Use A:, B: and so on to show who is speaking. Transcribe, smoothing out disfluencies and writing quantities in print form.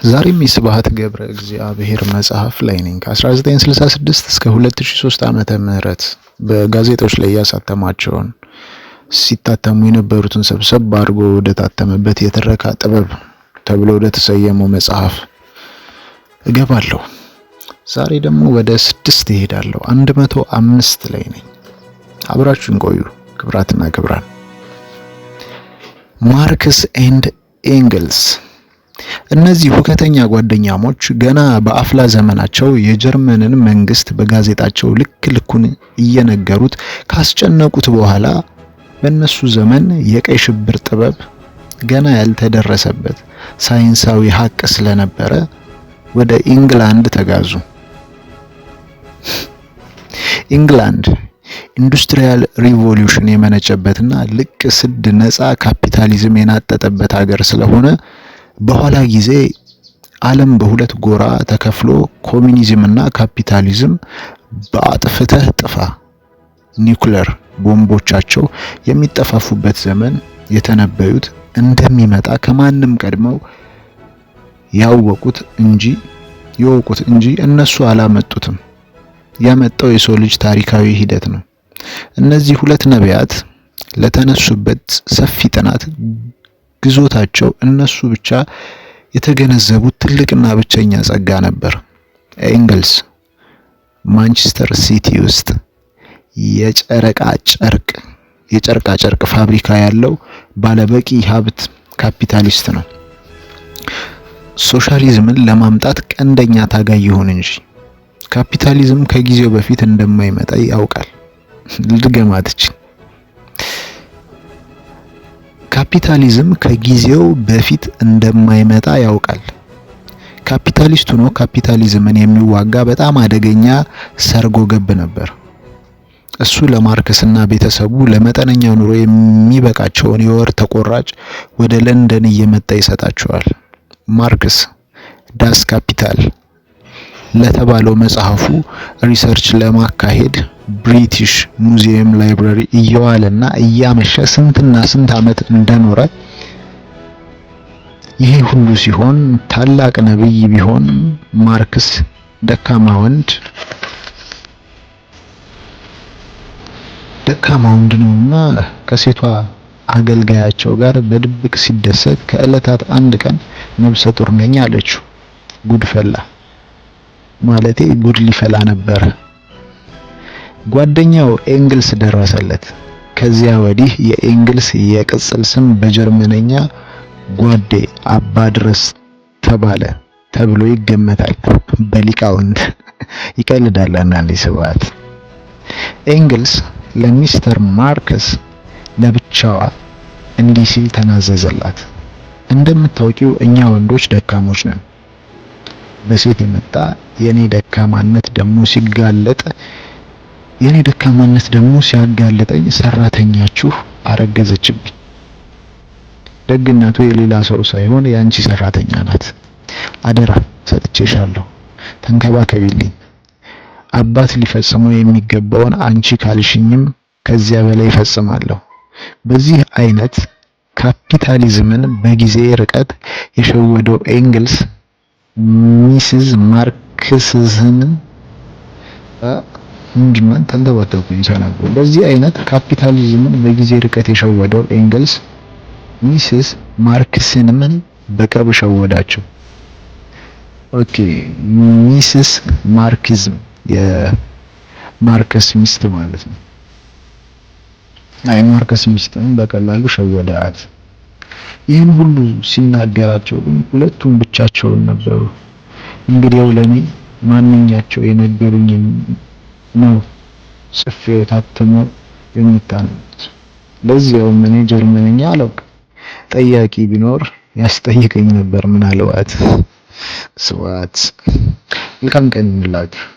A: ዛሬም የስብሐት ገብረ እግዚአብሔር መጽሐፍ ላይ ነኝ። ከ1966 እስከ 2003 ዓመተ ምህረት በጋዜጦች ላይ ያሳተማቸውን ሲታተሙ የነበሩትን ሰብሰብ አድርጎ ወደ ታተመበት የትረካ ጥበብ ተብሎ ወደ ተሰየመው መጽሐፍ እገባለሁ። ዛሬ ደግሞ ወደ 6 እሄዳለሁ። 105 ላይ ነኝ። አብራችሁን ቆዩ። ክብራትና ክብራን፣ ማርክስ ኤንድ ኤንግልስ እነዚህ ሁከተኛ ጓደኛሞች ገና በአፍላ ዘመናቸው የጀርመንን መንግስት በጋዜጣቸው ልክ ልኩን እየነገሩት ካስጨነቁት በኋላ በእነሱ ዘመን የቀይ ሽብር ጥበብ ገና ያልተደረሰበት ሳይንሳዊ ሀቅ ስለነበረ ወደ ኢንግላንድ ተጋዙ። ኢንግላንድ ኢንዱስትሪያል ሪቮሉሽን የመነጨበትና ልቅ ስድ ነፃ ካፒታሊዝም የናጠጠበት ሀገር ስለሆነ በኋላ ጊዜ ዓለም በሁለት ጎራ ተከፍሎ ኮሚኒዝም እና ካፒታሊዝም በአጥፍተህ ጥፋ ኒውክሌር ቦምቦቻቸው የሚጠፋፉበት ዘመን የተነበዩት እንደሚመጣ ከማንም ቀድመው ያወቁት እንጂ እነሱ አላመጡትም። ያመጣው የሰው ልጅ ታሪካዊ ሂደት ነው። እነዚህ ሁለት ነቢያት ለተነሱበት ሰፊ ጥናት ግዞታቸው እነሱ ብቻ የተገነዘቡት ትልቅና ብቸኛ ጸጋ ነበር። ኤንግልስ ማንቸስተር ሲቲ ውስጥ የጨርቃ ጨርቅ ፋብሪካ ያለው ባለበቂ ሀብት ካፒታሊስት ነው። ሶሻሊዝምን ለማምጣት ቀንደኛ ታጋይ ይሁን እንጂ ካፒታሊዝም ከጊዜው በፊት እንደማይመጣ ያውቃል። ልድገማትች ካፒታሊዝም ከጊዜው በፊት እንደማይመጣ ያውቃል። ካፒታሊስቱ ነው ካፒታሊዝምን የሚዋጋ በጣም አደገኛ ሰርጎ ገብ ነበር። እሱ ለማርክስና ቤተሰቡ ለመጠነኛ ኑሮ የሚበቃቸውን የወር ተቆራጭ ወደ ለንደን እየመጣ ይሰጣቸዋል። ማርክስ ዳስ ካፒታል ለተባለው መጽሐፉ ሪሰርች ለማካሄድ ብሪቲሽ ሙዚየም ላይብረሪ እየዋለና እያመሸ ስንትና ስንት ዓመት እንደኖረ ይሄ ሁሉ ሲሆን ታላቅ ነብይ ቢሆን ማርክስ ደካማ ወንድ ነውና ከሴቷ አገልጋያቸው ጋር በድብቅ ሲደሰት ከዕለታት አንድ ቀን ነብሰ ጡር ነኝ አለችው። ጉድፈላ ማለቴ ጉድ ሊፈላ ነበር። ጓደኛው ኤንግልስ ደረሰለት። ከዚያ ወዲህ የኤንግልስ የቅጽል ስም በጀርመንኛ ጓዴ አባ ድረስ ተብሎ ይገመታል። በሊቃውንት ይቀልዳል አንዳንዴ ስብሐት። ኤንግልስ ለሚስተር ማርክስ ለብቻዋ እንዲህ ሲል ተናዘዘላት። እንደምታውቂው እኛ ወንዶች ደካሞች ነን። በሴት የመጣ የኔ ደካማነት ደግሞ ሲያጋለጠኝ ሰራተኛችሁ አረገዘችብኝ። ደግነቱ የሌላ ሰው ሳይሆን የአንቺ ሰራተኛ ናት። አደራ ሰጥቼሻለሁ፣ ተንከባከቢልኝ። አባት ሊፈጽመው የሚገባውን አንቺ ካልሽኝም ከዚያ በላይ እፈጽማለሁ። በዚህ አይነት ካፒታሊዝምን በጊዜ ርቀት የሸወደው ኤንግልስ ሚስዝ ማርክስን እንዲማን ተንተባተኩኝ ሰናበው። በዚህ አይነት ካፒታሊዝምን በጊዜ ርቀት የሸወደው ኤንግልስ ሚስስ ማርክስንም በቅርብ ሸወዳቸው። ኦኬ፣ ሚስስ ማርክስም የማርክስ ሚስት ማለት ነው። ማርክስ ሚስትን በቀላሉ ሸወዳት። ይህን ሁሉ ሲናገራቸው ግን ሁለቱም ብቻቸውን ነበሩ። እንግዲያው ለኔ ማንኛቸው የነገሩኝ ነው ጽፌው ታትመው የሚታኑት። ለዚያውም እኔ ጀርመንኛ አላውቅም። ጠያቂ ቢኖር ያስጠይቀኝ ነበር ምናልባት። ስብሐት። መልካም ቀን ይሁንላችሁ።